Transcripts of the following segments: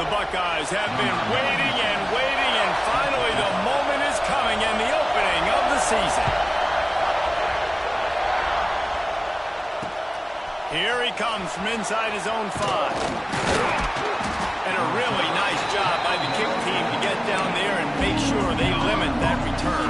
The Buckeyes have been waiting and finally the moment is coming and the opening of the season. Here he comes from inside his own 5. And a really nice job by the kick team to get down there and make sure they limit that return.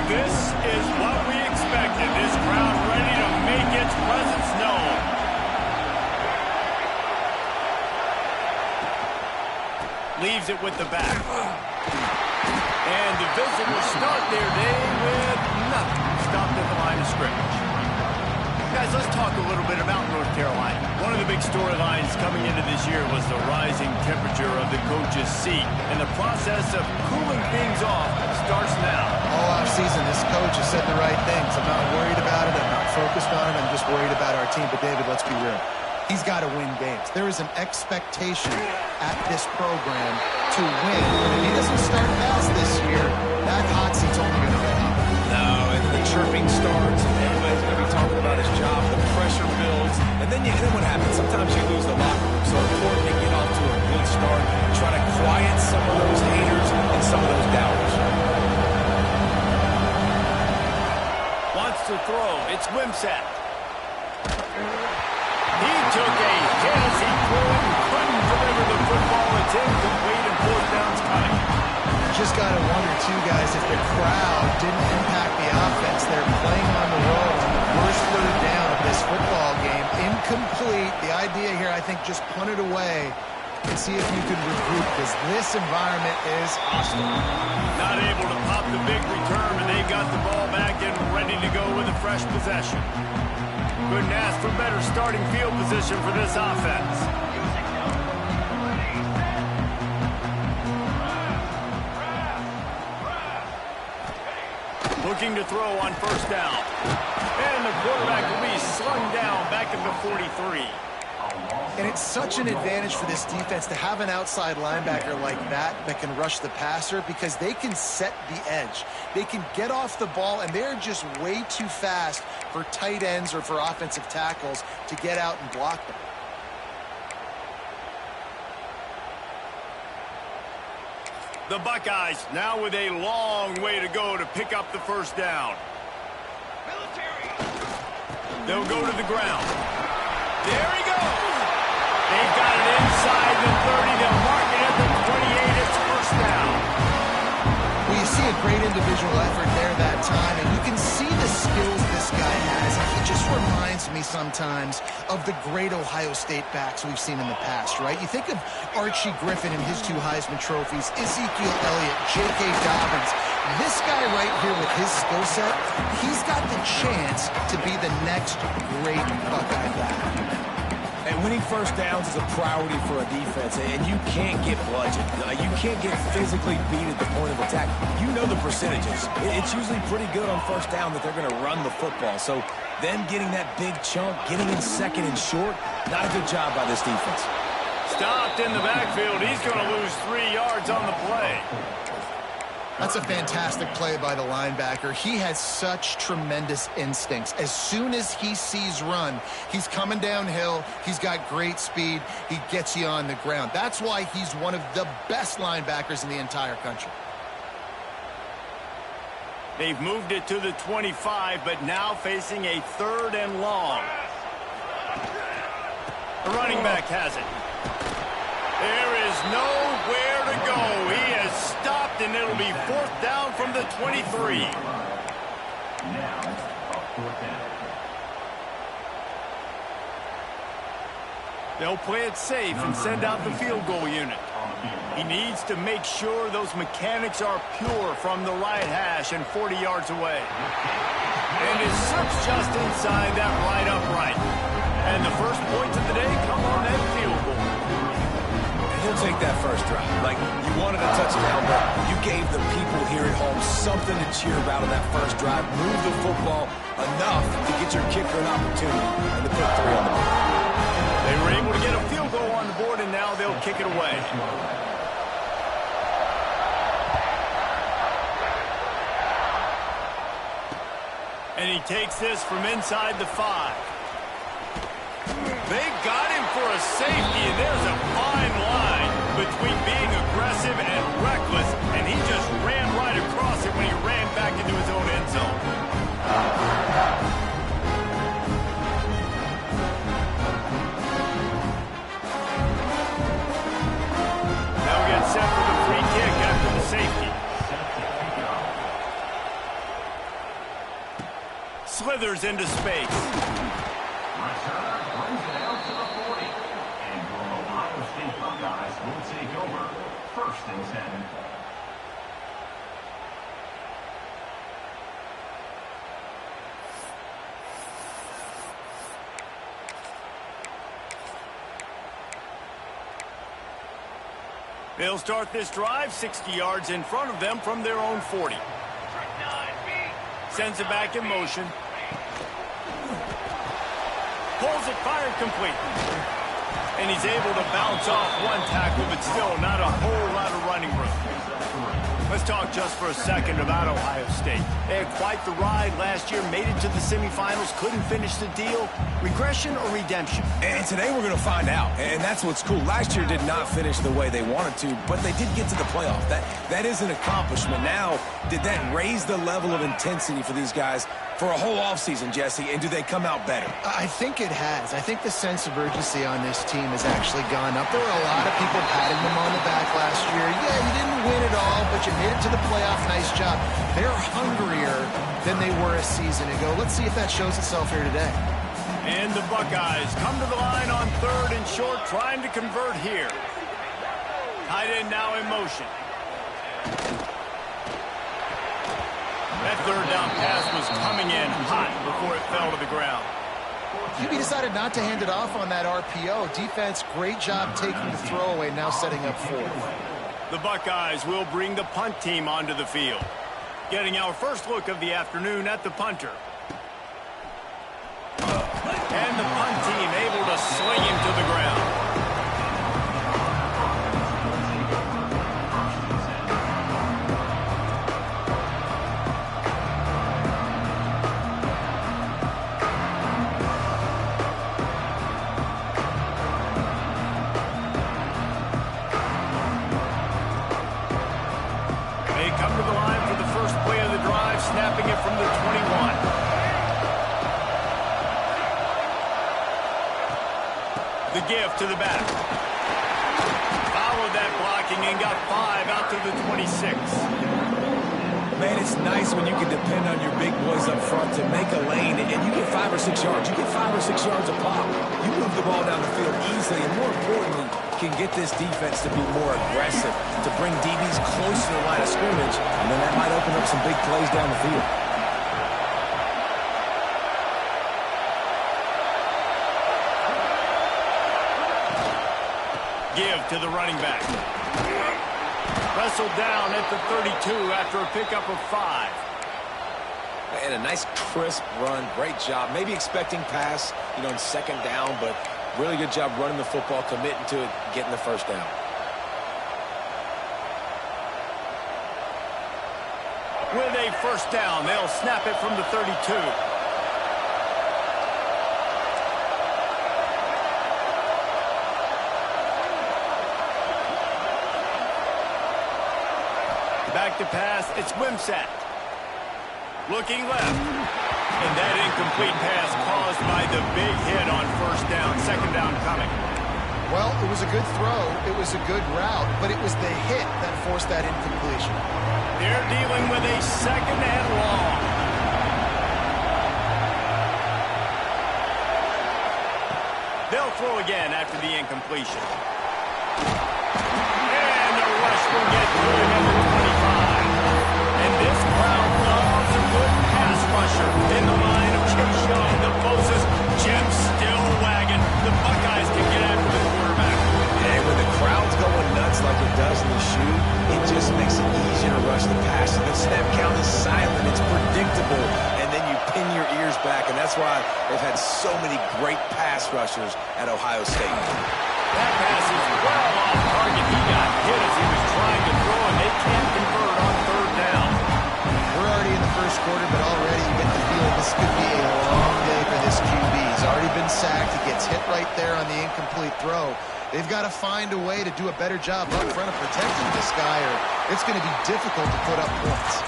This is what we expected. This crowd ready to make its presence known. Leaves it with the back. And the visitors start their day with nothing. Stopped at the line of scrimmage. Guys, let's talk a little bit about North Carolina. One of the big storylines coming into this year was the rising temperature of the coach's seat. And the process of cooling things off starts now. All offseason, this coach has said the right things. I'm not worried about it. I'm not focused on it. I'm just worried about our team. But, David, let's be real. He's got to win games. There is an expectation at this program to win. And if he doesn't start fast this year, that hot seat's only going to go up. No, and the chirping starts, and everybody's going to be talking about his job. The pressure builds, and then what happens? Sometimes you lose the locker room. So important to get off to a good start, try to quiet some of those haters and some of those doubters. Wants to throw. It's Wimsatt. He took a hit as he threw it and couldn't deliver the football. It's incomplete and 4th down's coming. Just got to wonder, too, guys, if the crowd didn't impact the offense. They're playing on the road on the first 3rd down of this football game. Incomplete. The idea here, I think, just punt it away and see if you can regroup, because this environment is hostile. Not able to pop the big return, but they got the ball back and ready to go with a fresh possession. Couldn't ask for better starting field position for this offense. Looking to throw on 1st down. And the quarterback will be slung down back at the 43. And it's such an advantage for this defense to have an outside linebacker like that can rush the passer, because they can set the edge. They can get off the ball, and they're just way too fast for tight ends or for offensive tackles to get out and block them. The Buckeyes now with a long way to go to pick up the 1st down. They'll go to the ground. There he goes. They've got it inside the 30. They'll mark it at the 28. It's 1st down. Well, you see a great individual effort there that time, and you can see the skills this guy has. He just reminds me sometimes of the great Ohio State backs we've seen in the past, right? You think of Archie Griffin and his 2 Heisman trophies, Ezekiel Elliott, J.K. Dobbins. This guy right here with his skill set, he's got the chance to be the next great Buckeye back. And winning 1st downs is a priority for a defense, and you can't get bludgeoned. You can't get physically beat at the point of attack. You know the percentages. It's usually pretty good on 1st down that they're going to run the football. So them getting that big chunk, getting in 2nd and short, not a good job by this defense. Stopped in the backfield. He's going to lose 3 yards on the play. That's a fantastic play by the linebacker. He has such tremendous instincts. As soon as he sees run, he's coming downhill. He's got great speed. He gets you on the ground. That's why he's one of the best linebackers in the entire country. They've moved it to the 25, but now facing a 3rd and long. The running back has it. There is nowhere to go. He has stopped, and it'll be 4th down from the 23. They'll play it safe and send out the field goal unit. He needs to make sure those mechanics are pure from the right hash and 40 yards away. And his slips just inside that right upright. And the first points of the day come on that field goal. He'll take that 1st drive. Like, you wanted a touchdown, but you gave the people here at home something to cheer about on that 1st drive. Move the football enough to get your kicker an opportunity and to put 3 on the board. They were able to get a field goal on the board, and now they'll kick it away. And he takes this from inside the 5. They got him for a safety, and there's a fine line between being aggressive and reckless, and he just ran right across it when he ran back into his own end zone. Now we get set for the free kick after the safety. Slithers into space. Returner brings it out to the 40. And your Ohio State Buckeyes will take over. 1st and 10. They'll start this drive 60 yards in front of them from their own 40. Sends it back in motion. Pulls it, fired complete. And he's able to bounce off one tackle, but still not a whole lot of running room. Let's talk just for a second about Ohio State. They had quite the ride last year, made it to the semifinals, couldn't finish the deal. Regression or redemption? And today we're going to find out, and that's what's cool. Last year did not finish the way they wanted to, but they did get to the playoff. That is an accomplishment. Now, did that raise the level of intensity for these guys for a whole offseason, Jesse, and do they come out better? I think it has. I think the sense of urgency on this team has actually gone up. There were a lot of people patting them on the back last year. Yeah, you didn't win it all, but you made it to the playoff. Nice job. They're hungrier than they were a season ago. Let's see if that shows itself here today. And the Buckeyes come to the line on 3rd and short, trying to convert here. Tight end now in motion. That 3rd down pass was coming in hot before it fell to the ground. QB decided not to hand it off on that RPO. Defense, great job taking the throwaway, now setting up 4th. The Buckeyes will bring the punt team onto the field. Getting our first look of the afternoon at the punter. And the punt team able to sling him to the ground. They come to the line for the first play of the drive, snapping it from the 21. The give to the back. Followed that blocking and got 5 out to the 26. Man, it's nice when you can depend on your big boys up front to make a lane, and you get 5 or 6 yards. You get 5 or 6 yards a pop. You move the ball down the field easily, and more importantly, can get this defense to be more aggressive, to bring DBs close to the line of scrimmage, and then that might open up some big plays down the field. Give to the running back. Wrestled down at the 32 after a pickup of 5. And a nice crisp run. Great job. Maybe expecting pass, in 2nd down, but really good job running the football, committing to it, getting the 1st down. With a 1st down, they'll snap it from the 32. Back to pass, it's Wimsatt. Looking left. And that incomplete pass caused by the big hit on 1st down, 2nd down coming. Well, it was a good throw. It was a good route, but it was the hit that forced that incompletion. They're dealing with a 2nd and long. They'll throw again after the incompletion. And the rush will get through him at the 25. And this crowd loves a good pass rusher in the line of Chase Young, the Moses Jim still wagging. The Buckeyes can get after the quarterback. And when the crowd's going nuts like it does in the shoe, it just makes it easier to rush the pass. And the snap count is silent. It's predictable. And then you pin your ears back. And that's why they've had so many great pass rushers at Ohio State. That pass is well off target. He got hit as he was trying to throw, and they can't convert on 3rd down. We're already in the 1st quarter, but already you get the feeling this This could be a long day for this QB. He's already been sacked. He gets hit right there on the incomplete throw. They've got to find a way to do a better job up front of protecting this guy, or it's going to be difficult to put up points.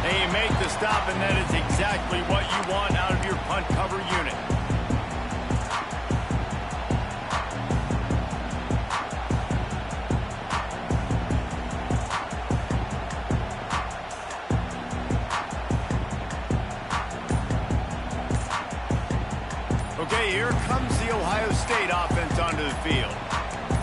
They make the stop, and that is exactly what you want out of your punt cover unit. Okay, here comes the Ohio State offense onto the field.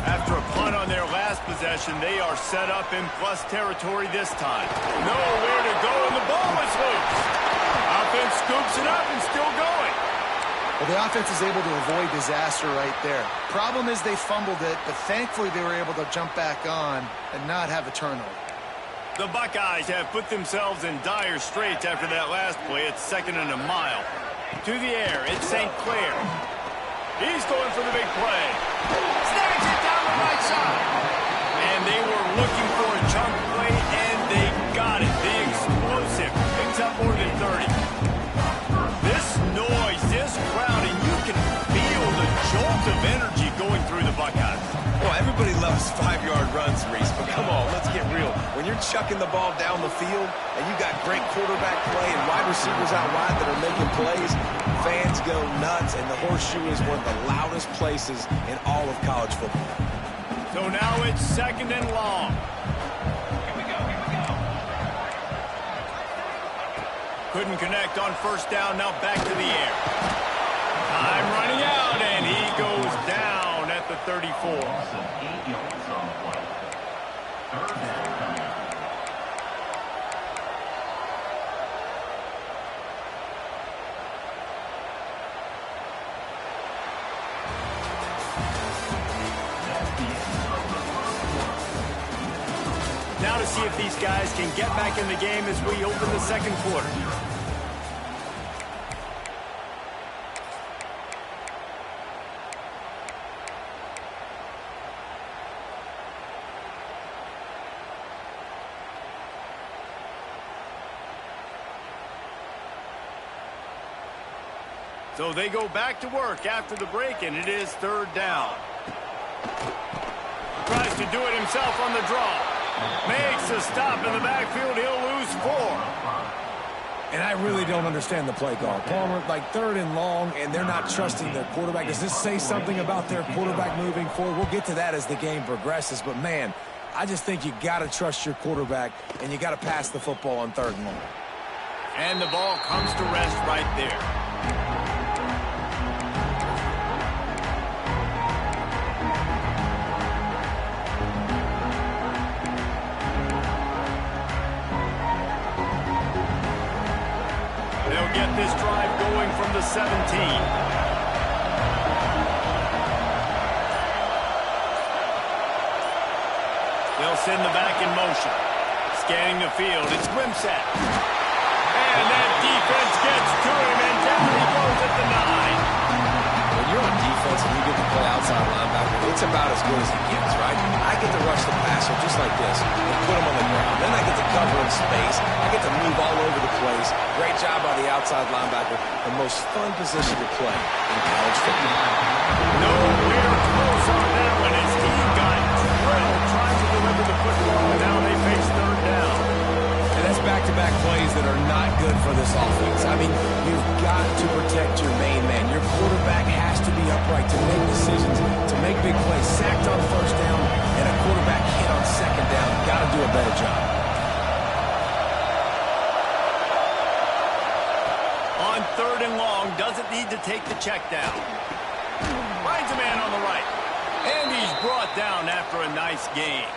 After a punt on their last possession, they are set up in plus territory this time. Nowhere to go, and the ball is loose. Offense scoops it up and still going. Well, the offense is able to avoid disaster right there. Problem is they fumbled it, but thankfully they were able to jump back on and not have a turnover. The Buckeyes have put themselves in dire straits after that last play. It's 2nd and a mile. To the air, it's St. Clair. He's going for the big play. Snags it down the right side. And they were looking for a chunk play, and they got it. The explosive picks up more than 30. This noise, this crowd, and you can feel the jolt of energy going through the Buckeyes. Well, everybody loves 5-yard runs, Reese, but come on, let's get real. When you're chucking the ball down the field and you got great quarterback play and wide receivers out wide that are making plays, fans go nuts, and the horseshoe is one of the loudest places in all of college football. So now it's 2nd and long. Here we go. Couldn't connect on 1st down, now back to the air. Time running out, and he goes down at the 34. Loss of 8 yards on the play. 3rd down coming up. Now to see if these guys can get back in the game as we open the 2nd quarter. So they go back to work after the break, and it is 3rd down. Tries to do it himself on the draw. Makes a stop in the backfield. He'll lose 4. And I really don't understand the play call. Palmer, like 3rd and long, and they're not trusting their quarterback. Does this say something about their quarterback moving forward? We'll get to that as the game progresses. But, man, I just think you got to trust your quarterback, and you got to pass the football on 3rd and long. And the ball comes to rest right there. They'll get this drive going from the 17. They'll send the back in motion. Scanning the field, it's Wimsatt. And that defense gets to him, and down he goes at the 9. When you're on defense and you get to play outside linebacker, it's about as good as it gets, right? I get to rush the passer just like this and put him on the ground. Then I get to cover in space. I get to move all over the place. Great job by the outside linebacker. The most fun position to play in college football. Nowhere close on that one as he got drilled trying to deliver the football, and now they face 3rd down. And that's back-to-back plays that are not good for this offense. I mean, you've got to protect your main man. Your quarterback has to be upright to make decisions, to make big plays. Sacked on 1st down and a quarterback hit on 2nd down. Got to do a better job. On 3rd and long, doesn't need to take the check down. Finds a man on the right. And he's brought down after a nice gain.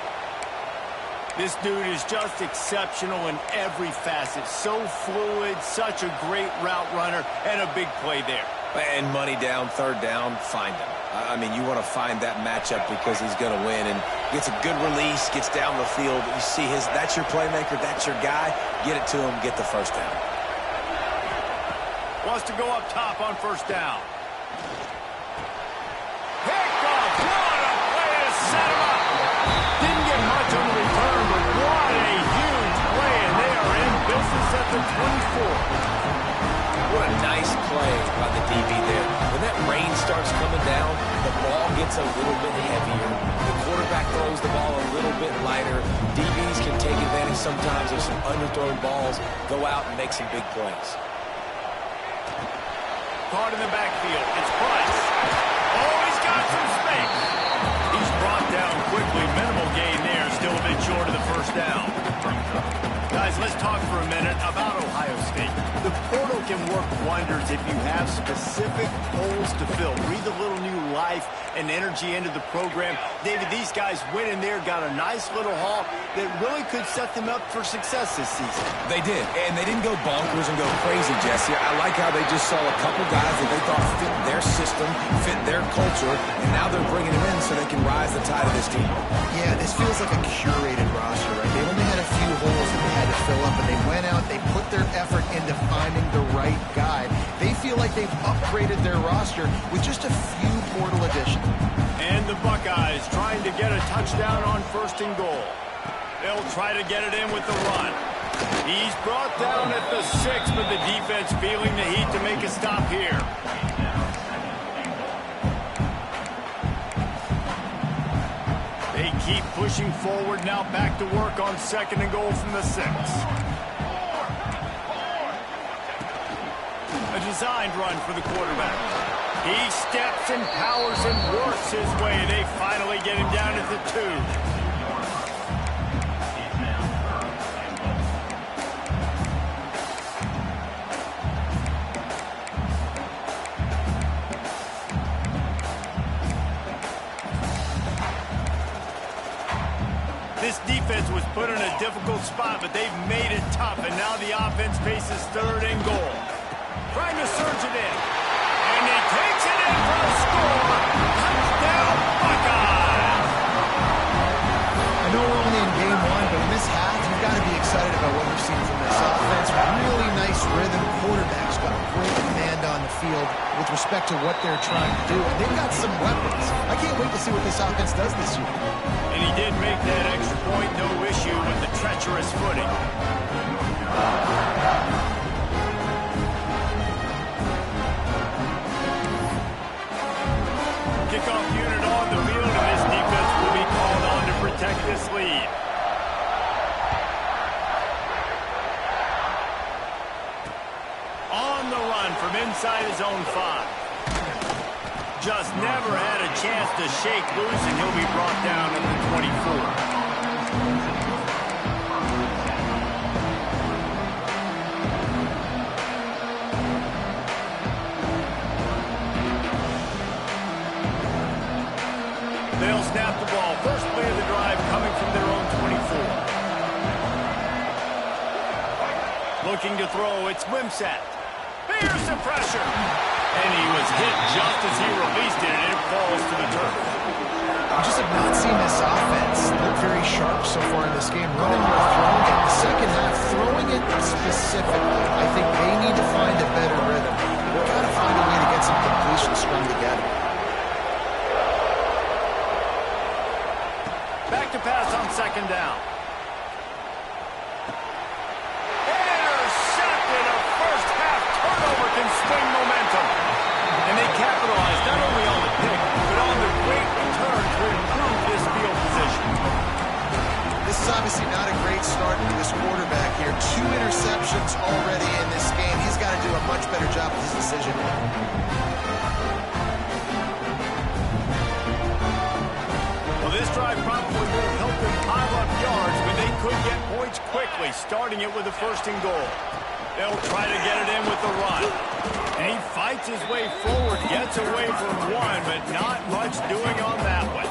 This dude is just exceptional in every facet. So fluid, such a great route runner, and a big play there. And money down, 3rd down, find him. I mean, you want to find that matchup because he's going to win and gets a good release, gets down the field. You see that's your playmaker, that's your guy. Get it to him, get the 1st down. Wants to go up top on 1st down. Picked off. What a play to set him up. Didn't get much on the return, but what a huge play, and they are in business at the 24. What a play by the DB there. When that rain starts coming down, the ball gets a little bit heavier. The quarterback throws the ball a little bit lighter. DBs can take advantage sometimes of some underthrown balls, go out and make some big plays. Caught in the backfield. It's Price. Oh, he's got some space. He's brought down quickly. Minimal gain there. Still a bit short of the first down. Guys, let's talk for a minute about Ohio State. The portal can work wonders if you have specific holes to fill. Breathe a little new life and energy into the program. David, these guys went in there, got a nice little haul that really could set them up for success this season. They did, and they didn't go bonkers and go crazy, Jesse. I like how they just saw a couple guys that they thought fit their system, fit their culture, and now they're bringing them in so they can rise the tide of this team. Yeah, this feels like a curated roster, right? They only had a few holes that they had to fill up, and they went out, they put their effort into finding the right guy. They feel like they've upgraded their roster with just a few portal additions. And the Buckeyes trying to get a touchdown on 1st and goal. They'll try to get it in with the run. He's brought down at the 6, but the defense feeling the heat to make a stop here. They keep pushing forward, now back to work on 2nd and goal from the 6. A designed run for the quarterback. He steps and powers and works his way. They finally get him down at the 2. This defense was put in a difficult spot, but they've made it tough, and now the offense faces 3rd and goal. Trying to surge it in. And he takes it in for a score. Touchdown, Buckeyes! I know we're only in game 1, but in this half, you've got to be excited about what you're seeing from this offense. Really nice rhythm. Quarterback's got great command on the field with respect to what they're trying to do. And they've got some weapons. I can't wait to see what this offense does this year. And he did make that extra point, no issue with the treacherous footing. Kickoff unit on the field, and this defense will be called on to protect this lead. On the run from inside his own 5. Just never had a chance to shake loose, and he'll be brought down at the 24. They'll snap the ball. First play of the drive coming from their own 24. Looking to throw, it's Wimsatt. Here's the pressure. And he was hit just as he released it, and it falls to the turf. I just have not seen this offense look very sharp so far in this game. Running or throwing it. The second half, throwing it specifically. I think they need to find a better rhythm. We've got to find a way to get some completions strung together. Back to pass on 2nd down. Intercepted. A first half turnover can swing momentum. And they capitalize not only on the pick, but on the great return to improve this field position. This is obviously not a great start for this quarterback here. 2 interceptions already in this game. He's got to do a much better job with his decision. Well, this drive probably will help them pile up yards, but they could get points quickly, starting it with a 1st and goal. They'll try to get it in with the run. And he fights his way forward, gets away from 1, but not much doing on that one.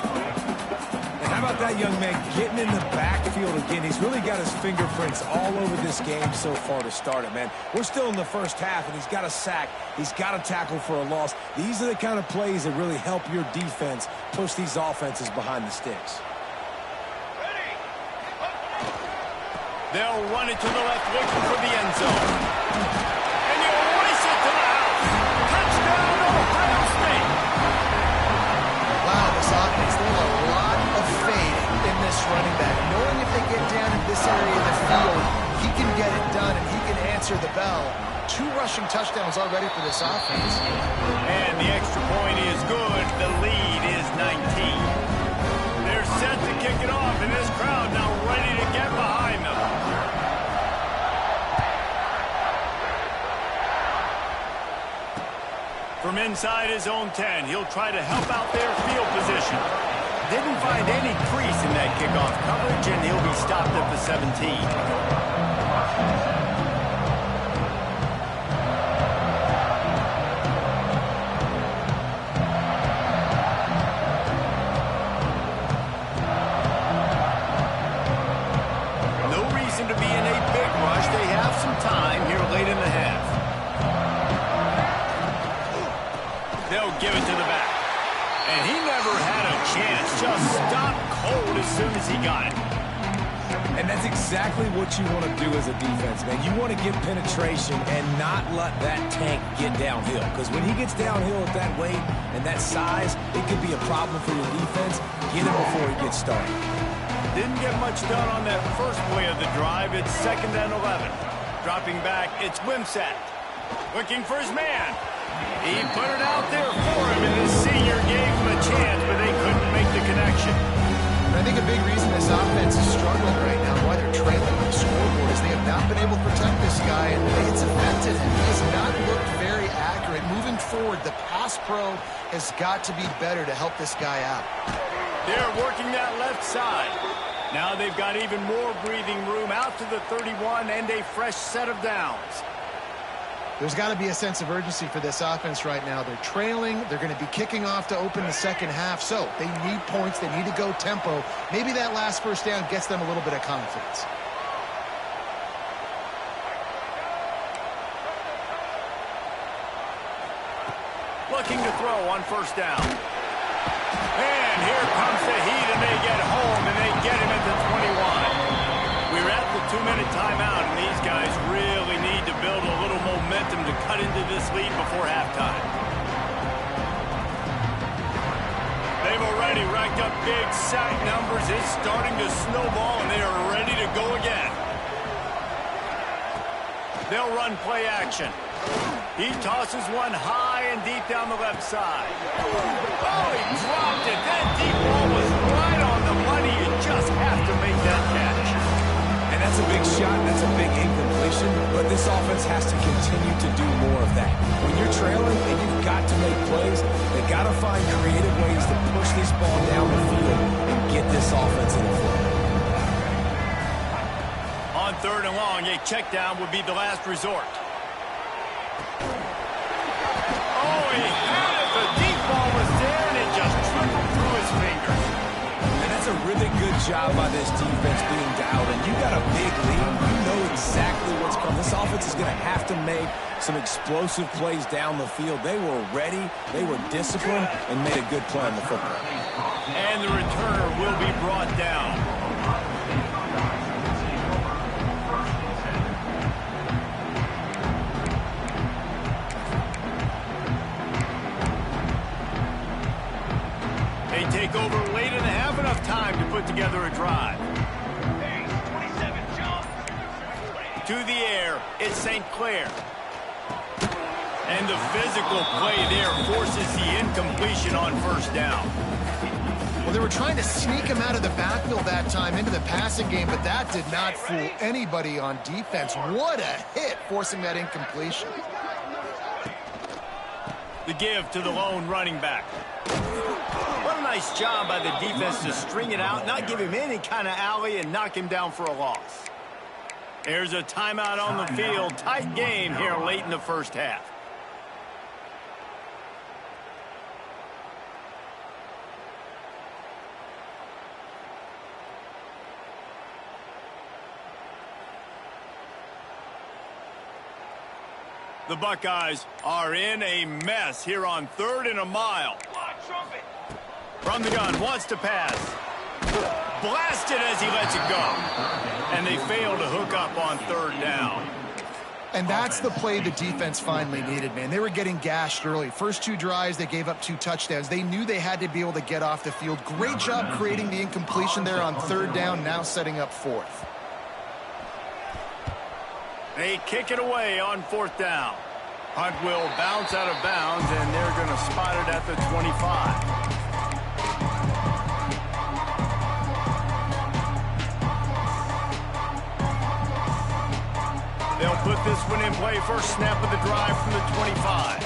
And how about that young man getting in the backfield again? He's really got his fingerprints all over this game so far to start it, man. We're still in the first half, and he's got a sack. He's got a tackle for a loss. These are the kind of plays that really help your defense push these offenses behind the sticks. They'll run it to the left, looking for the end zone. And you'll race it to the house. Touchdown, Ohio State. Wow, this offense, they have a lot of faith in this running back. Knowing if they get down in this area of the field, he can get it done and he can answer the bell 2 rushing touchdowns already for this offense. And the extra point is good. The lead is 19. They're set to kick it off, and this crowd now ready to get behind them. From inside his own 10, he'll try to help out their field position. Didn't find any crease in that kickoff coverage, and he'll be stopped at the 17. To be in a big rush. They have some time here late in the half. They'll give it to the back. And he never had a chance. Just stopped cold as soon as he got it. And that's exactly what you want to do as a defense, man. You want to get penetration and not let that tank get downhill. Because when he gets downhill at that weight and that size, it could be a problem for your defense. Get him before he gets started. Didn't get much done on that first play of the drive. It's 2nd and 11. Dropping back, it's Wimsatt. Looking for his man. He put it out there for him, and his senior gave him a chance, but they couldn't make the connection. And I think a big reason this offense is struggling right now, why they're trailing on the scoreboard, is they have not been able to protect this guy, and it's affected him. He has not looked very accurate. Moving forward, the pass pro has got to be better to help this guy out. They're working that left side. Now they've got even more breathing room out to the 31 and a fresh set of downs. There's got to be a sense of urgency for this offense right now. They're trailing. They're going to be kicking off to open the second half. So they need points. They need to go tempo. Maybe that last first down gets them a little bit of confidence. Looking to throw on first down. And here comes the heat, and they get home, and they get him at the 21. We're at the 2-minute timeout, and these guys really need to build a little momentum to cut into this lead before halftime. They've already racked up big sack numbers. It's starting to snowball, and they are ready to go again. They'll run play action. He tosses one high and deep down the left side. Oh, he dropped it. That deep ball was right on the money. You just have to make that catch. And that's a big shot. That's a big incompletion. But this offense has to continue to do more of that. When you're trailing and you've got to make plays, they got to find creative ways to push this ball down the field and get this offense in the flow. On 3rd and long, a check down would be the last resort. Oh, he had it. The deep ball was there, and it just trickled through his fingers. And that's a really good job by this defense being dialed in. You got a big lead. You know exactly what's coming. This offense is going to have to make some explosive plays down the field. They were ready, they were disciplined, and made a good play on the football. And the returner will be brought down. They take over late in the half, enough time to put together a drive. To the air, it's St. Clair. And the physical play there forces the incompletion on first down. Well, they were trying to sneak him out of the backfield that time into the passing game, but that did not fool anybody on defense. What a hit, forcing that incompletion. The give to the lone running back. What a nice job by the defense to string it out, not give him any kind of alley, and knock him down for a loss. There's a timeout on the field. Tight game here late in the first half. The Buckeyes are in a mess here on 3rd and a mile. From the gun, wants to pass. Blasted as he lets it go. And they fail to hook up on 3rd down. And that's the play the defense finally needed, man. They were getting gashed early. First 2 drives, they gave up 2 touchdowns. They knew they had to be able to get off the field. Great job creating the incompletion there on 3rd down, now setting up 4th. They kick it away on 4th down. Hunt will bounce out of bounds, and they're going to spot it at the 25. They'll put this one in play. First snap of the drive from the 25.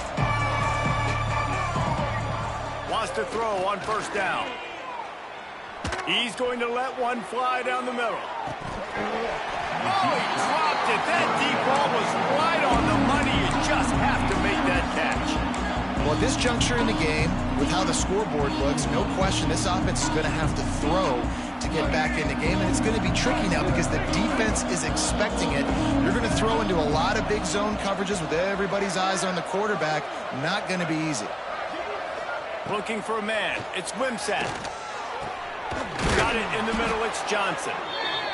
Wants to throw on 1st down. He's going to let one fly down the middle. Oh, he dropped it. That deep ball was right on the money. You just have to make that catch. Well, at this juncture in the game, with how the scoreboard looks, no question this offense is going to have to throw to get back in the game, and it's going to be tricky now because the defense is expecting it. You're going to throw into a lot of big zone coverages with everybody's eyes on the quarterback. Not going to be easy. Looking for a man. It's Wimsatt. Got it in the middle. It's Johnson.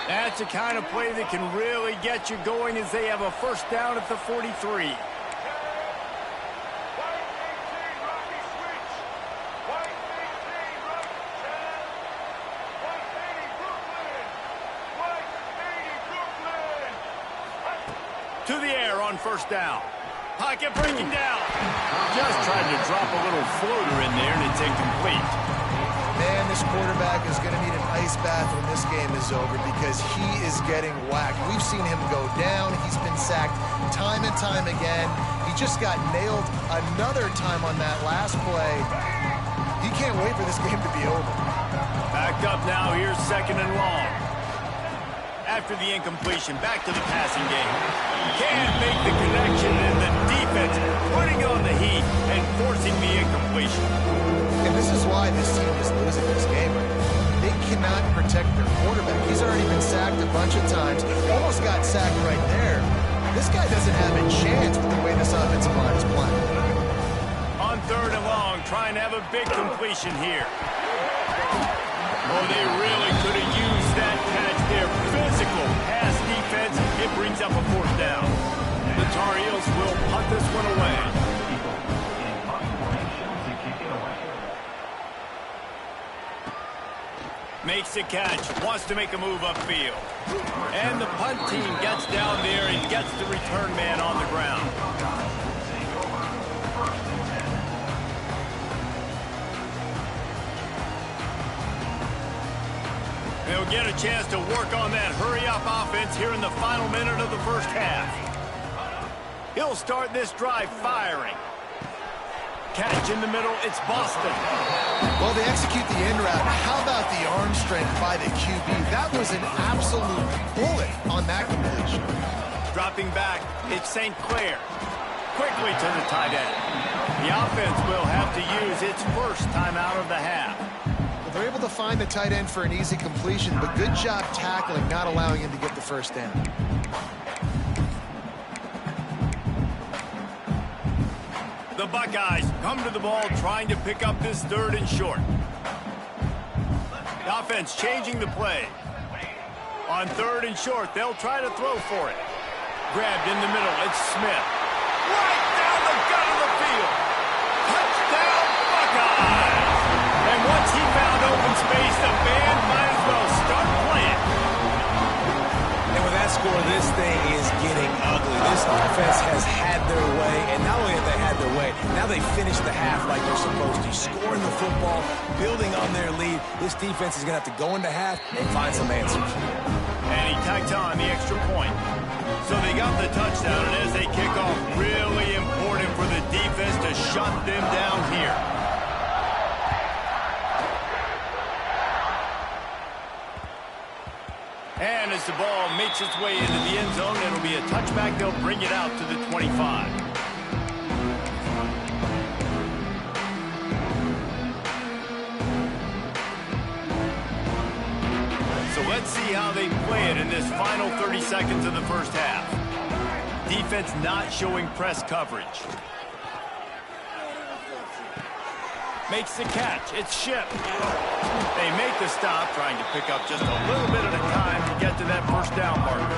That's the kind of play that can really get you going as they have a 1st down at the 43. To the air on 1st down. Pocket breaking down. Just tried to drop a little floater in there, and it's incomplete. Man, this quarterback is going to need an ice bath when this game is over because he is getting whacked. We've seen him go down. He's been sacked time and time again. He just got nailed another time on that last play. He can't wait for this game to be over. Backed up now. Here's 2nd and long. After the incompletion, back to the passing game. Can't make the connection, and the defense putting on the heat and forcing the incompletion. And this is why this team is losing this game right now. They cannot protect their quarterback. He's already been sacked a bunch of times. Almost got sacked right there. This guy doesn't have a chance with the way this offensive line is playing. On 3rd and long, trying to have a big completion here. Oh, they really could have used that catch there. Physical pass defense. It brings up a 4th down. The Tarheels will punt this one away. Makes the catch. Wants to make a move upfield. And the punt team gets down there and gets the return man on the ground. They'll get a chance to work on that hurry-up offense here in the final minute of the 1st half. He'll start this drive firing. Catch in the middle. It's Boston. Well, they execute the end route. How about the arm strength by the QB? That was an absolute bullet on that completion. Dropping back, it's St. Clair. Quickly to the tight end. The offense will have to use its 1st timeout of the half. They're able to find the tight end for an easy completion, but good job tackling, not allowing him to get the 1st down. The Buckeyes come to the ball trying to pick up this 3rd and short. The offense changing the play. On 3rd and short, they'll try to throw for it. Grabbed in the middle, it's Smith. Right down the gut of the field. Touchdown, Buckeyes! And once he found open space, the band might as well start playing. And with that score, this thing is getting ugly. This offense has had their way, and not only have they had their way, now they finish the half like they're supposed to. Scoring the football, building on their lead. This defense is going to have to go into half and find some answers. And he tacked on the extra point. So they got the touchdown, and as they kick off, really important for the defense to shut them down here. And as the ball makes its way into the end zone, it'll be a touchback. They'll bring it out to the 25. So let's see how they play it in this final 30 seconds of the 1st half. Defense not showing press coverage. Makes the catch. It's Ship. They make the stop, trying to pick up just a little bit at a time to get to that 1st down marker.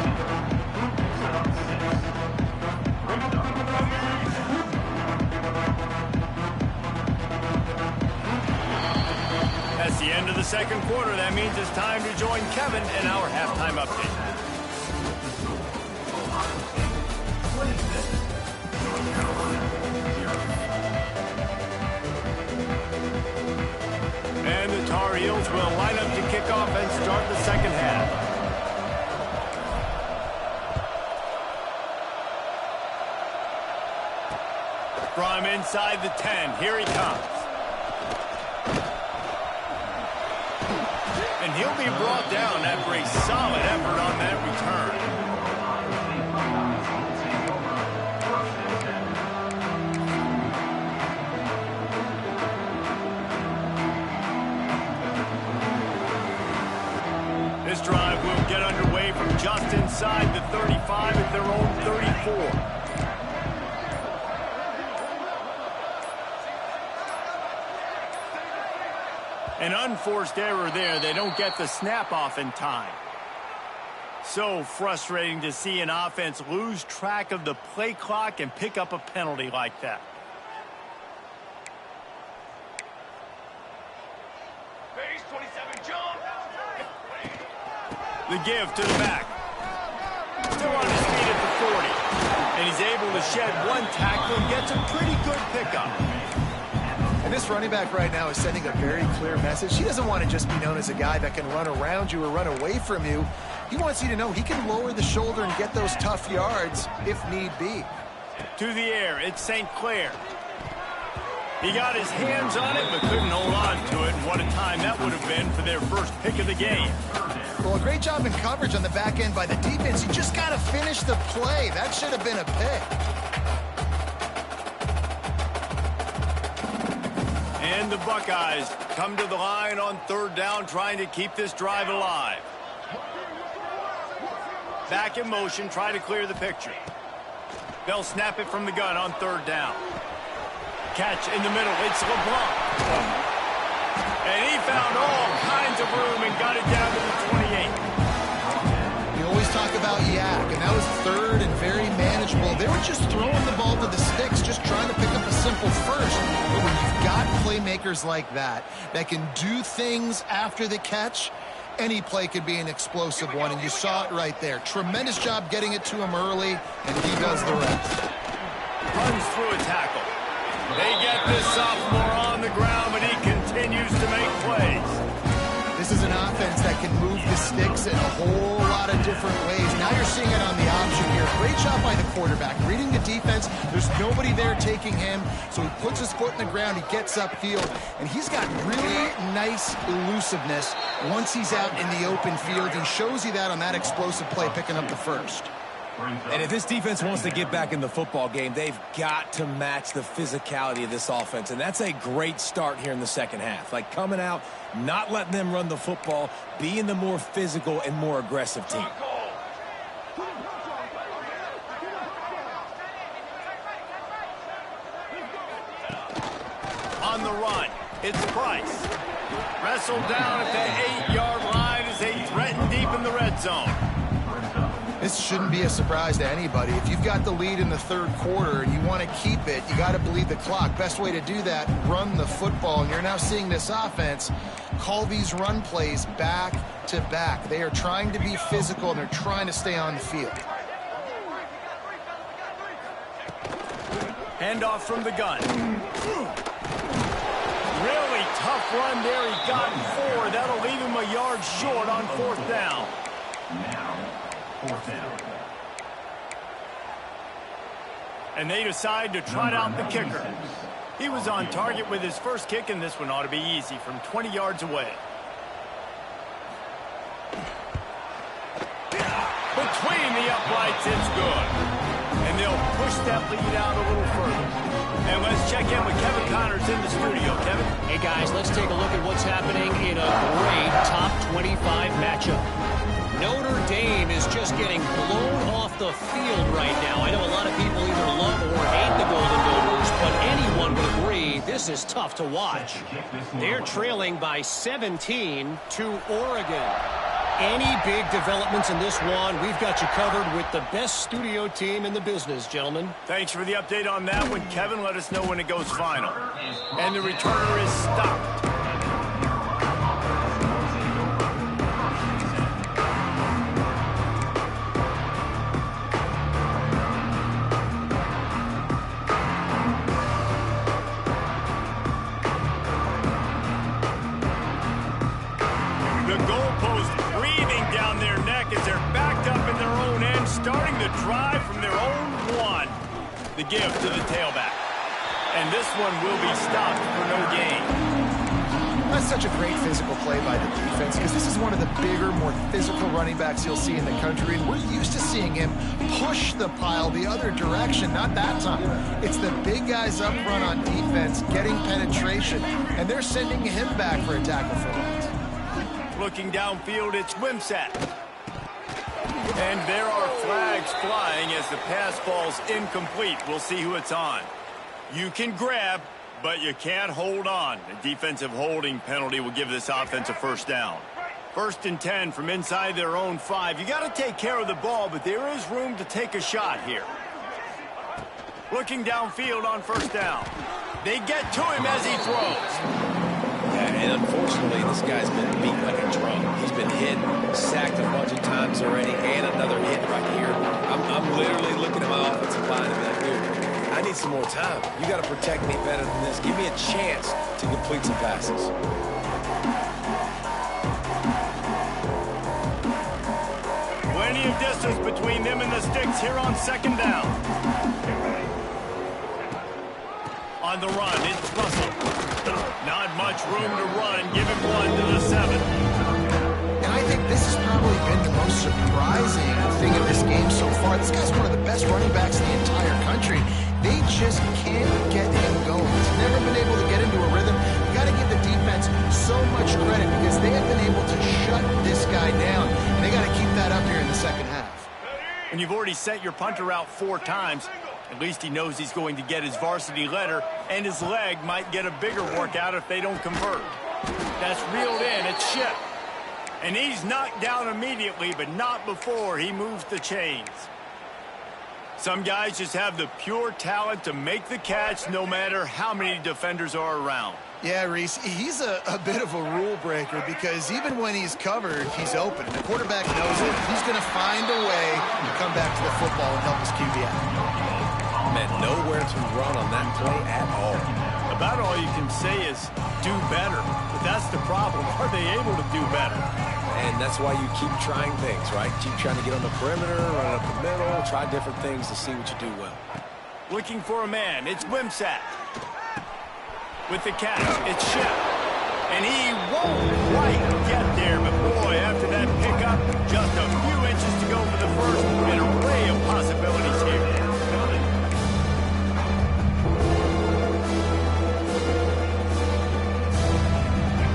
That's the end of the 2nd quarter. That means it's time to join Kevin in our halftime update. And the Tarheels will line up to kick off and start the second half. From inside the 10, here he comes. And he'll be brought down after a solid effort on that return. This drive will get underway from just inside the 35 at their own 34. An unforced error there. They don't get the snap off in time. So frustrating to see an offense lose track of the play clock and pick up a penalty like that. The give to the back. Still on his feet at the 40. And he's able to shed one tackle and gets a pretty good pickup. And this running back right now is sending a very clear message. He doesn't want to just be known as a guy that can run around you or run away from you. He wants you to know he can lower the shoulder and get those tough yards if need be. To the air, it's St. Clair. He got his hands on it, but couldn't hold on to it. And what a time that would have been for their first pick of the game. Well, a great job in coverage on the back end by the defense. You just got to finish the play. That should have been a pick. And the Buckeyes come to the line on third down, trying to keep this drive alive. Back in motion, try to clear the picture. They'll snap it from the gun on third down. Catch in the middle, it's LeBlanc. And he found all kinds of room and got it down to the 28. You always talk about yak, and that was third and very manageable. They were just throwing the ball to the sticks, just trying to pick up a simple first. But when you've got playmakers like that can do things after the catch, any play could be an explosive one, and you saw it right there. Tremendous job getting it to him early, and he does the rest. Runs through a tackle. They get this sophomore on the ground, but he continues to make plays. This is an offense that can move the sticks in a whole lot of different ways. Now you're seeing it on the option here. Great job by the quarterback. Reading the defense, there's nobody there taking him, so he puts his foot in the ground, he gets upfield, and he's got really nice elusiveness once he's out in the open field. He shows you that on that explosive play, picking up the first. And if this defense wants to get back in the football game, they've got to match the physicality of this offense. And that's a great start here in the second half. Like coming out, not letting them run the football, being the more physical and more aggressive team. On the run, it's Price. Wrestled down at the 8-yard line as they threaten deep in the red zone. This shouldn't be a surprise to anybody. If you've got the lead in the third quarter and you want to keep it, you got to bleed the clock. Best way to do that, run the football. And you're now seeing this offense call these run plays back to back. They are trying to be physical, and they're trying to stay on the field. Handoff from the gun. Really tough run there. He got 4. That'll leave him a yard short on fourth down. Now, fourth down. And they decide to trot out the kicker. He was on target with his first kick, and this one ought to be easy from 20 yards away. Between the uprights, it's good. And they'll push that lead out a little further. And let's check in with Kevin Connors in the studio. Kevin? Hey, guys, let's take a look at what's happening in a great top 25 matchup. Notre Dame is just getting blown off the field right now. I know a lot of people either love or hate the Golden Gophers, but anyone would agree this is tough to watch. They're trailing by 17 to Oregon. Any big developments in this one, we've got you covered with the best studio team in the business, gentlemen. Thanks for the update on that one, Kevin. Let us know when it goes final. And the returner is stopped. The goalpost breathing down their neck as they're backed up in their own end, starting to drive from their own one. The give to the tailback. And this one will be stopped for no gain. That's such a great physical play by the defense because this is one of the bigger, more physical running backs you'll see in the country, and we're used to seeing him push the pile the other direction. Not that time. It's the big guys up front on defense getting penetration, and they're sending him back for a tackle for loss. Looking downfield, it's Wimsatt. And there are flags flying as the pass falls incomplete. We'll see who it's on. You can grab, but you can't hold on. The defensive holding penalty will give this offense a first down. 1st and 10 from inside their own 5. You got to take care of the ball, but there is room to take a shot here. Looking downfield on 1st down. They get to him as he throws. Yeah, and unfortunately, this guy's been beat like a drum. He's been hit, sacked a bunch of times already, and another hit right here. I'm literally looking at my offensive line and be like, dude, I need some more time. You got to protect me better than this. Give me a chance to complete some passes. Plenty of distance between them and the sticks here on 2nd down. On the run, it's Russell. Not much room to run. Give him 1 to the 7. And I think this has probably been the most surprising thing in this game so far. This guy's one of the best running backs in the entire country. They just can't get him going. He's never been able to get into a rhythm. You got to give the defense so much credit because they have been able to shut this guy down. And they got to keep that up here in the 2nd half. When you've already sent your punter out 4 times, at least he knows he's going to get his varsity letter, and his leg might get a bigger workout if they don't convert. That's reeled in. It's Ship. And he's knocked down immediately, but not before he moves the chains. Some guys just have the pure talent to make the catch no matter how many defenders are around. Yeah, Reese, he's a bit of a rule breaker because even when he's covered, he's open. And the quarterback knows it. He's going to find a way to come back to the football and help his QB out. Man, nowhere to run on that play at all. About all you can say is do better. But that's the problem. Are they able to do better? And that's why you keep trying things, right? Keep trying to get on the perimeter, run up the middle, try different things to see what you do well. Looking for a man. It's Wimsatt. With the catch, it's Shep. And he won't quite get there. But boy, after that pickup, just a few inches to go for the first. An array of possibilities here.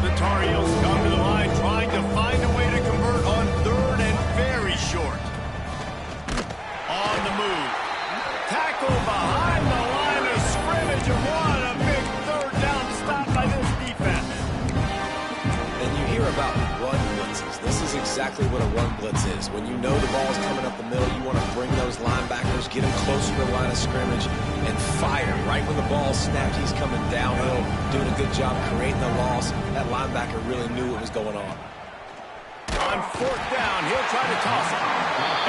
The Tarheels come to the line trying to find a way to convert on 3rd and very short. On the move. Tackle behind the line of scrimmage and what a big 3rd down stop by this defense. And you hear about run blitzes. This is exactly what a run blitz is. When you know the ball is coming up the middle, you want to bring those linebackers, get them closer to the line of scrimmage, and fire. Right when the ball snapped, he's coming downhill, doing a good job creating the loss. That linebacker really knew what was going on. On 4th down, he'll try to toss it.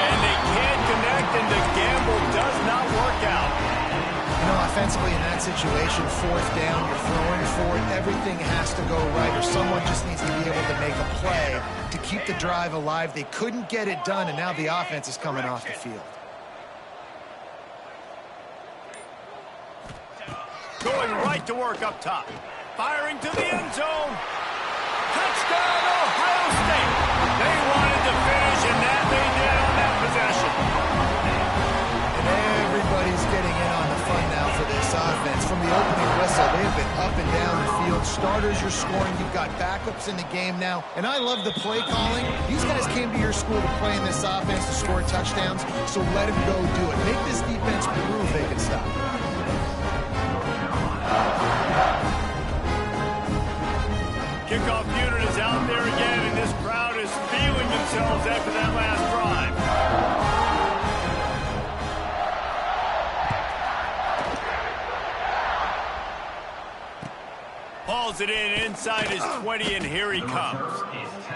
And they can't connect, and the gamble does not work out. You know, offensively in that situation, 4th down, you're throwing for it. Everything has to go right, or someone just needs to be able to make a play to keep the drive alive. They couldn't get it done, and now the offense is coming off the field. Going right to work up top. Firing to the end zone. Touchdown, Ohio State. They wanted to finish, and that they did on that possession. And everybody's getting in on the fun now for this offense. From the opening whistle, they've been up and down the field. Starters are scoring. You've got backups in the game now. And I love the play calling. These guys came to your school to play in this offense to score touchdowns, so let them go do it. Make this defense prove they can stop. Kickoff unit is out there again, and this crowd is feeling themselves after that last drive. Hauls it in inside his 20, and here he comes.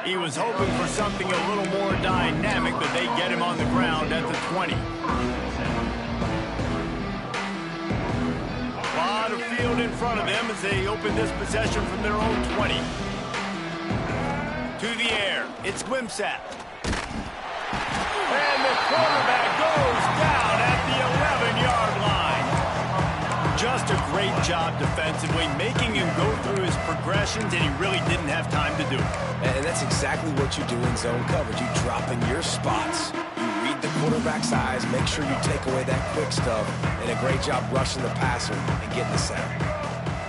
He was hoping for something a little more dynamic, but they get him on the ground at the 20. A lot of field in front of them as they open this possession from their own 20. To the air. It's Wimsatt. And the quarterback goes down at the 11-yard line. Just a great job defensively, making him go through his progressions, and he really didn't have time to do it. And that's exactly what you do in zone coverage. You drop in your spots. You read the quarterback's eyes, make sure you take away that quick stuff, and a great job rushing the passer and getting the sack.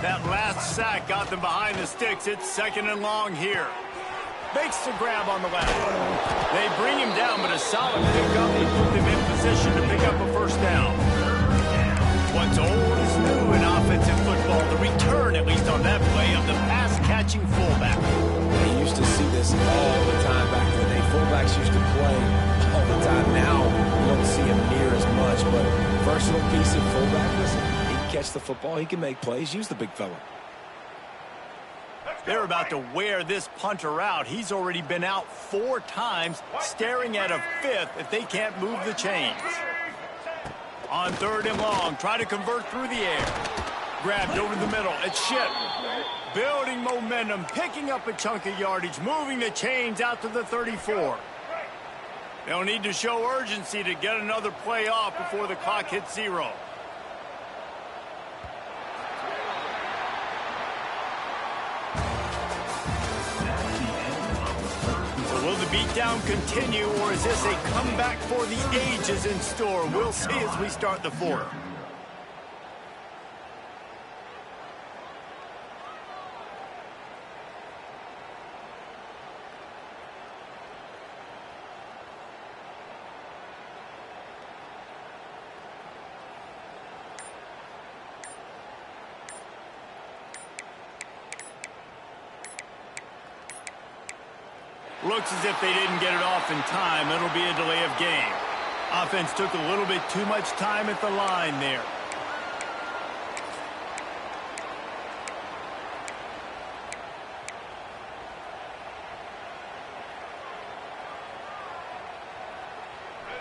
That last sack got them behind the sticks. It's 2nd and long here. Makes the grab on the left. They bring him down, but a solid pickup would put them in position to pick up a first down. What's old is new in offensive football. The return, at least on that play, of the pass-catching fullback. They used to see this all the time back in the day. Fullbacks used to play all the time. Now, you don't see him near as much, but versatile piece of fullback. Listen, he can catch the football. He can make plays. Use the big fella. They're about to wear this punter out. He's already been out 4 times, staring at a 5th if they can't move the chains. On 3rd and long, try to convert through the air. Grabbed over the middle. It's Ship. Building momentum, picking up a chunk of yardage, moving the chains out to the 34. They'll need to show urgency to get another play off before the clock hits 0. Will the beatdown continue, or is this a comeback for the ages in store? We'll see as we start the 4th. Looks as if they didn't get it off in time. It'll be a delay of game. Offense took a little bit too much time at the line there.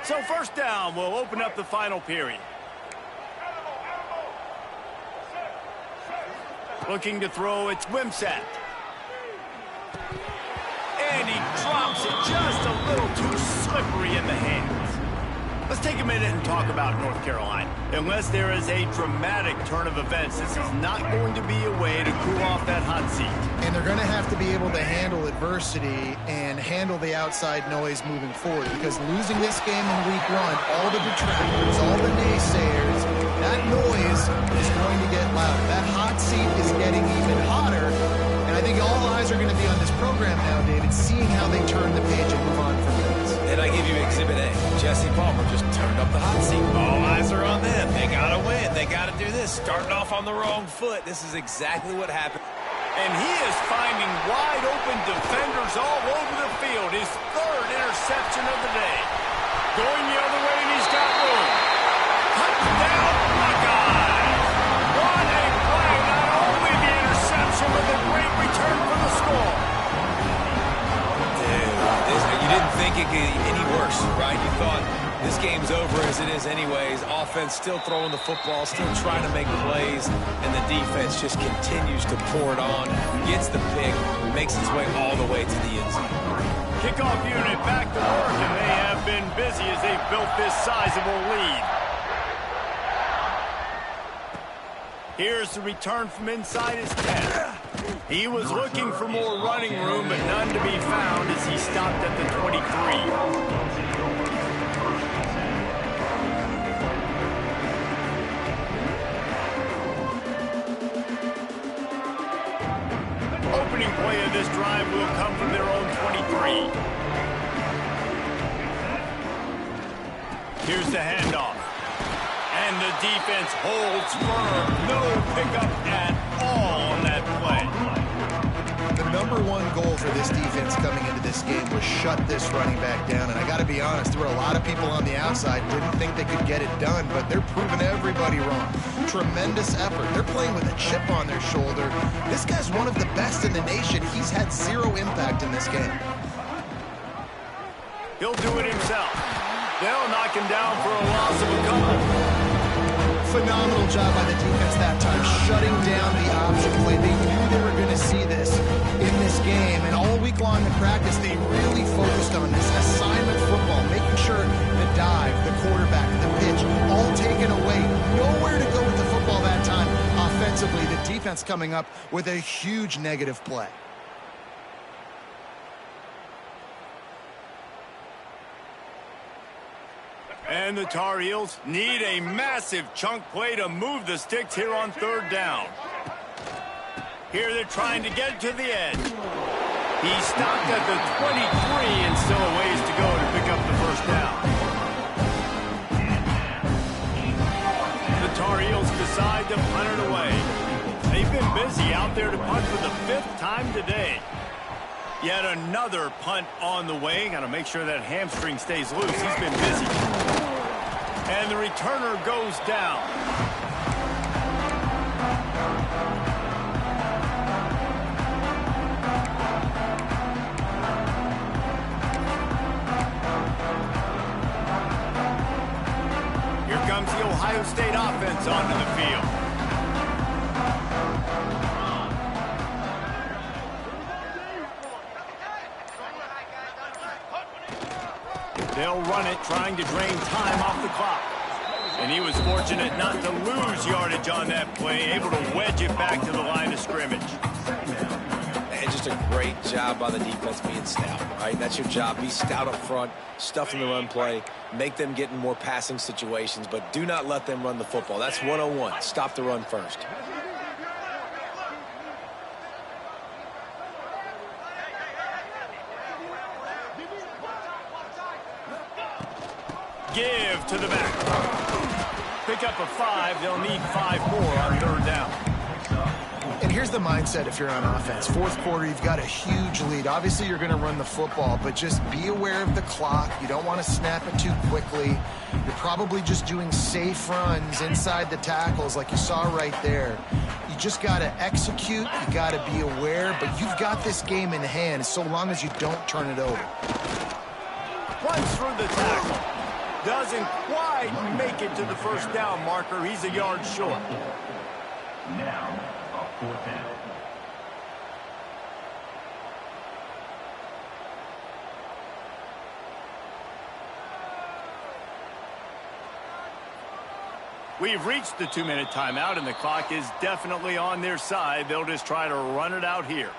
So 1st down will open up the final period. Looking to throw, it's Wimsatt. And he drops it just a little too slippery in the hands. Let's take a minute and talk about North Carolina. Unless there is a dramatic turn of events, this is not going to be a way to cool off that hot seat. And they're going to have to be able to handle adversity and handle the outside noise moving forward, because losing this game in week 1, all the detractors, all the naysayers, that noise is going to get louder. That hot seat is getting even hotter. And I think all eyes are going to be on this program now, David, seeing how they turn the page and move on from this. And I give you Exhibit A. Jesse Palmer just turned up the hot seat. All eyes are on them. They got to win. They got to do this. Starting off on the wrong foot. This is exactly what happened. And he is finding wide open defenders all over the field. His 3rd interception of the day. Going the other way, and he's got room. Touchdown, Buckeyes! What a play! Not only the interception, but the great return for the score. Dude, you didn't think it could get any worse, right? You thought this game's over as it is anyways. Offense still throwing the football, still trying to make plays, and the defense just continues to pour it on, gets the pick, makes its way all the way to the end zone. Kickoff unit back to work, and they have been busy as they've built this sizable lead. Here's the return from inside his 10. He was looking for more running room, but none to be found as he stopped at the 23. Opening play of this drive will come from their own 23. Here's the handoff. And the defense holds firm. No pickup at all on that play. The number 1 goal for this defense coming into this game was shut this running back down. And I got to be honest, there were a lot of people on the outside who didn't think they could get it done, but they're proving everybody wrong. Tremendous effort. They're playing with a chip on their shoulder. This guy's one of the best in the nation. He's had 0 impact in this game. He'll do it himself. They'll knock him down for a loss of a couple. Phenomenal job by the defense that time, shutting down the option play. They knew they were going to see this in this game, and all week long in practice, they really focused on this assignment football, making sure the dive, the quarterback, the pitch, all taken away. Nowhere to go with the football that time offensively. The defense coming up with a huge negative play. And the Tar Heels need a massive chunk play to move the sticks here on third down. Here they're trying to get to the edge. He stopped at the 23 and still a ways to go to pick up the first down. The Tar Heels decide to punt it away. They've been busy out there to punt for the 5th time today. Yet another punt on the way. Got to make sure that hamstring stays loose. He's been busy. And the returner goes down. Here comes the Ohio State offense onto the field. They'll run it, trying to drain time off the clock. And he was fortunate not to lose yardage on that play, able to wedge it back to the line of scrimmage. And just a great job by the defense being stout, right? That's your job. Be stout up front, stuff in the run play, make them get in more passing situations, but do not let them run the football. That's 101. Stop the run first. Give to the back. Pick up a 5. They'll need 5 more on third down. And here's the mindset if you're on offense. Fourth quarter, you've got a huge lead. Obviously, you're going to run the football, but just be aware of the clock. You don't want to snap it too quickly. You're probably just doing safe runs inside the tackles like you saw right there. You just got to execute. You got to be aware, but you've got this game in hand so long as you don't turn it over. Runs through the tackle. Doesn't quite make it to the first down marker. He's a yard short. Now, a 4th down. We've reached the 2-minute timeout, and the clock is definitely on their side. They'll just try to run it out here.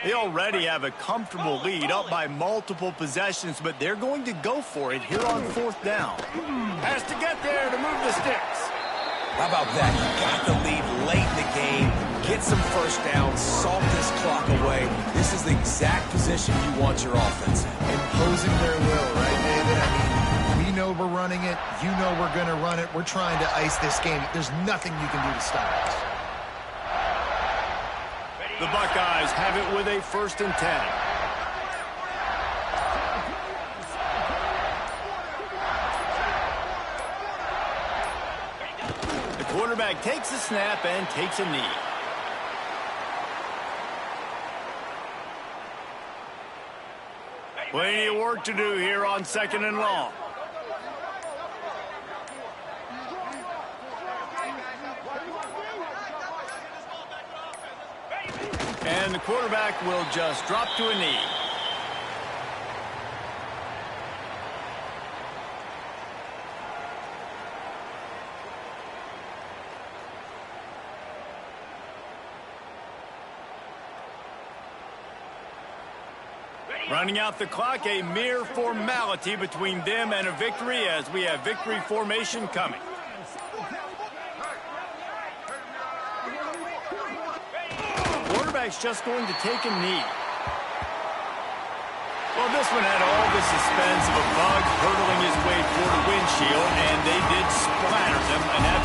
They already have a comfortable lead, up by multiple possessions, but they're going to go for it here on 4th down. Has to get there to move the sticks. How about that? You got the lead late in the game. Get some first downs. Salt this clock away. This is the exact position you want your offense in. Imposing their will, right, David? I mean, we know we're running it. You know we're going to run it. We're trying to ice this game. There's nothing you can do to stop us. The Buckeyes have it with a 1st and 10. The quarterback takes a snap and takes a knee. Plenty of work to do here on 2nd and long. And the quarterback will just drop to a knee. Running out the clock, a mere formality between them and a victory as we have victory formation coming. Quarterback's just going to take a knee. Well, this one had all the suspense of a bug hurtling his way toward a windshield, and they did splatter them an absolute